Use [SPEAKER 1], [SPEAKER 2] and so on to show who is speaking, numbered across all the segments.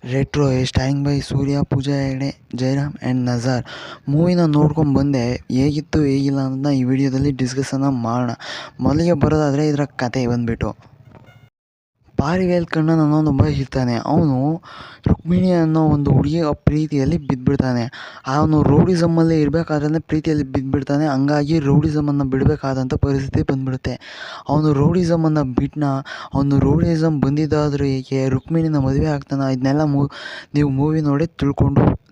[SPEAKER 1] Retro starring by Suriya, Pooja Hegde, Jayaram and Nassar. ಮೂವಿನ ನೋಡ್ಕೊಂಡು ಬಂದೆ, ಹೇಗಿತ್ತು ಹೇಗಿಲ್ಲ ಅನ್ನೋದನ್ನ ಈ ವಿಡಿಯೋದಲ್ಲಿ ಡಿಸ್ಕಸನ್ನು ಮಾಡೋಣ. ಮೊದಲಿಗೆ ಬರೋದಾದರೆ ಇದರ ಕತೆ ಬಂದುಬಿಟ್ಟು, ಪಾರಿವೇಲ್ ಕಣ್ಣನ್ ಅನ್ನೋ ಒಬ್ಬ ಇರ್ತಾನೆ. ಅವನು ರುಕ್ಮಿಣಿ ಅನ್ನೋ ಒಂದು ಹುಡುಗಿಯ ಪ್ರೀತಿಯಲ್ಲಿ ಬಿದ್ದುಬಿಡ್ತಾನೆ. ಅವನು ರೌಡಿಸಮ್ಮಲ್ಲೇ ಇರಬೇಕಾದ್ರೆ ಪ್ರೀತಿಯಲ್ಲಿ ಬಿದ್ದುಬಿಡ್ತಾನೆ. ಹಂಗಾಗಿ ರೌಡಿಸಮನ್ನು ಬಿಡಬೇಕಾದಂಥ ಪರಿಸ್ಥಿತಿ ಬಂದುಬಿಡುತ್ತೆ. ಅವನು ರೌಡಿಸಮನ್ನು ಬಿಟ್ಟನ. ಅವನು ರೌಡಿಸಮ್ ಬಂದಿದ್ದಾದರೂ ಏಕೆ, ರುಕ್ಮಿಣಿನ ಮದುವೆ ಆಗ್ತಾನೆ, ಇದನ್ನೆಲ್ಲ ನೀವು ಮೂವಿ ನೋಡಿ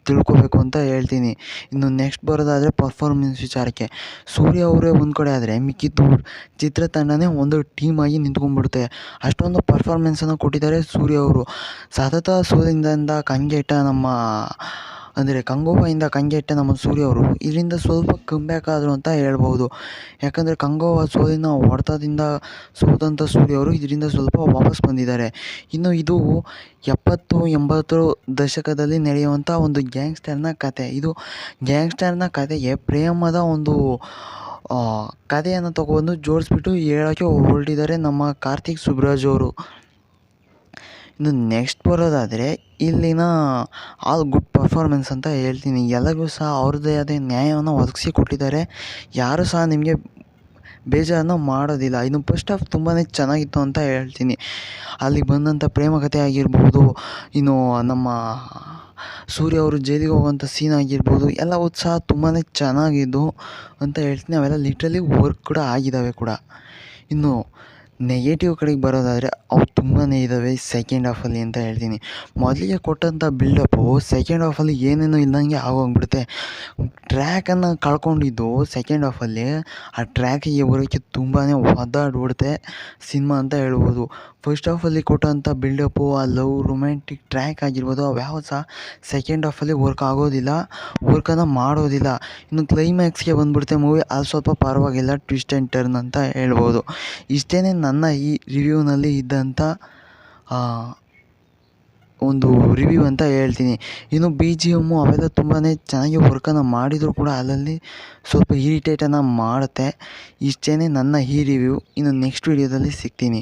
[SPEAKER 1] ತಿಳ್ಕೊಬೇಕು ಅಂತ ಹೇಳ್ತೀನಿ. ಇನ್ನು ನೆಕ್ಸ್ಟ್ ಬರೋದಾದರೆ ಪರ್ಫಾರ್ಮೆನ್ಸ್ ವಿಚಾರಕ್ಕೆ, ಸೂರ್ಯ ಅವರೇ ಒಂದು ಕಡೆ ಆದರೆ ಮಿಕ್ಕಿದ್ದು ಚಿತ್ರತಂಡನೇ ಒಂದು ಟೀಮಾಗಿ ನಿಂತ್ಕೊಂಡ್ಬಿಡುತ್ತೆ. ಅಷ್ಟೊಂದು ಪರ್ಫಾರ್ಮೆನ್ಸನ್ನು ಕೊಟ್ಟಿದ್ದಾರೆ ಸೂರ್ಯ ಅವರು. ಸತತ ಸೋಲಿಂದ ಕಂಗೆಟ್ಟ ಕಂಗೋಬಾಯಿಂದ ಕಂಗೆಟ್ಟ ನಮ್ಮ ಸೂರ್ಯ ಅವರು ಇದರಿಂದ ಸ್ವಲ್ಪ ಕಮ್ಬ್ಯಾಕ್ ಆದರು ಅಂತ ಹೇಳ್ಬೋದು. ಯಾಕಂದರೆ ಕಂಗೋಬಾ ಸೋಲಿನ ಹೊಡೆತದಿಂದ ಸೋತಂಥ ಸೂರ್ಯ ಅವರು ಇದರಿಂದ ಸ್ವಲ್ಪ ವಾಪಸ್ ಬಂದಿದ್ದಾರೆ. ಇನ್ನು ಇದು 70-80 ದಶಕದಲ್ಲಿ ನಡೆಯುವಂಥ ಒಂದು ಗ್ಯಾಂಗ್ಸ್ಟರ್ನ ಕತೆ. ಇದು ಗ್ಯಾಂಗ್ಸ್ಟರ್ನ ಕತೆಗೆ ಪ್ರೇಮದ ಒಂದು ಕಥೆಯನ್ನು ತಗೊಂಡು ಜೋಡಿಸ್ಬಿಟ್ಟು ಹೇಳೋಕ್ಕೆ ಹೊರಟಿದ್ದಾರೆ ನಮ್ಮ ಕಾರ್ತಿಕ್ ಸುಬ್ರಾಜ್ ಅವರು. ಇನ್ನು ನೆಕ್ಸ್ಟ್ ಬರೋದಾದರೆ ಇಲ್ಲಿನ ಆಲ್ ಗುಡ್ ಪರ್ಫಾರ್ಮೆನ್ಸ್ ಅಂತ ಹೇಳ್ತೀನಿ. ಎಲ್ಲರಿಗೂ ಸಹ ಅವ್ರದ್ದೇ ಆದ ನ್ಯಾಯವನ್ನು ಒದಗಿಸಿ ಕೊಟ್ಟಿದ್ದಾರೆ. ಯಾರೂ ಸಹ ನಿಮಗೆ ಬೇಜಾರನ್ನು ಮಾಡೋದಿಲ್ಲ. ಇನ್ನು ಫಸ್ಟ್ ಹಾಫ್ ತುಂಬಾ ಚೆನ್ನಾಗಿತ್ತು ಅಂತ ಹೇಳ್ತೀನಿ. ಅಲ್ಲಿ ಬಂದಂಥ ಪ್ರೇಮ ಕಥೆ ಆಗಿರ್ಬೋದು, ಇನ್ನು ನಮ್ಮ ಸೂರ್ಯ ಅವರು ಜೈಲಿಗೆ ಹೋಗುವಂಥ ಸೀನ್ ಆಗಿರ್ಬೋದು, ಎಲ್ಲ ಉತ್ಸಾಹ ತುಂಬಾ ಚೆನ್ನಾಗಿದ್ದು ಅಂತ ಹೇಳ್ತೀನಿ. ಅವೆಲ್ಲ ಲಿಟ್ರಲಿ ವರ್ಕ್ ಕೂಡ ಆಗಿದ್ದಾವೆ ಕೂಡ. ಇನ್ನು ನೆಗೆಟಿವ್ ಕಡೆಗೆ ಬರೋದಾದರೆ ಅವು ತುಂಬಾ ಇದ್ದಾವೆ ಸೆಕೆಂಡ್ ಹಾಫಲ್ಲಿ ಅಂತ ಹೇಳ್ತೀನಿ. ಮೊದಲಿಗೆ ಕೊಟ್ಟಂಥ ಬಿಲ್ಡಪ್ಪು ಸೆಕೆಂಡ್ ಹಾಫಲ್ಲಿ ಏನೇನೋ ಇಲ್ದಂಗೆ ಆಗೋಗ್ಬಿಡುತ್ತೆ. ಟ್ರ್ಯಾಕನ್ನು ಕಳ್ಕೊಂಡಿದ್ದು ಸೆಕೆಂಡ್ ಹಾಫಲ್ಲಿ, ಆ ಟ್ರ್ಯಾಕಿಗೆ ಬರೋಕ್ಕೆ ತುಂಬಾ ಒದ್ದಾಡ್ಬಿಡುತ್ತೆ ಸಿನಿಮಾ ಅಂತ ಹೇಳ್ಬೋದು. ಫಸ್ಟ್ ಹಾಫಲ್ಲಿ ಕೊಟ್ಟಂಥ ಬಿಲ್ಡಪ್ಪು, ಆ ಲವ್ ರೊಮ್ಯಾಂಟಿಕ್ ಟ್ರ್ಯಾಕ್ ಆಗಿರ್ಬೋದು, ಅವ್ಯಾವ ಸಹ ಸೆಕೆಂಡ್ ಹಾಫಲ್ಲಿ ವರ್ಕ್ ಆಗೋದಿಲ್ಲ, ವರ್ಕನ್ನು ಮಾಡೋದಿಲ್ಲ. ಇನ್ನು ಕ್ಲೈಮ್ಯಾಕ್ಸ್ಗೆ ಬಂದುಬಿಡುತ್ತೆ ಮೂವಿ, ಅದು ಸ್ವಲ್ಪ ಪರವಾಗಿಲ್ಲ, ಟ್ವಿಸ್ಟ್ ಆ್ಯಂಡ್ ಟರ್ನ್ ಅಂತ ಹೇಳ್ಬೋದು. ಇಷ್ಟೇ ನನ್ನ ಈ ರಿವ್ಯೂನಲ್ಲಿ ಇದ್ದಂಥ ಒಂದು ರಿವ್ಯೂ ಅಂತ ಹೇಳ್ತೀನಿ. ಇನ್ನು BGM ಅವೆಲ್ಲ ತುಂಬಾ ಚೆನ್ನಾಗಿ ವರ್ಕನ್ನು ಮಾಡಿದರೂ ಕೂಡ ಅಲ್ಲಲ್ಲಿ ಸ್ವಲ್ಪ ಇರಿಟೇಟನ್ನು ಮಾಡುತ್ತೆ. ಇಷ್ಟೇ ನನ್ನ ಈ ರಿವ್ಯೂ. ಇನ್ನು ನೆಕ್ಸ್ಟ್ ವೀಡಿಯೋದಲ್ಲಿ ಸಿಗ್ತೀನಿ.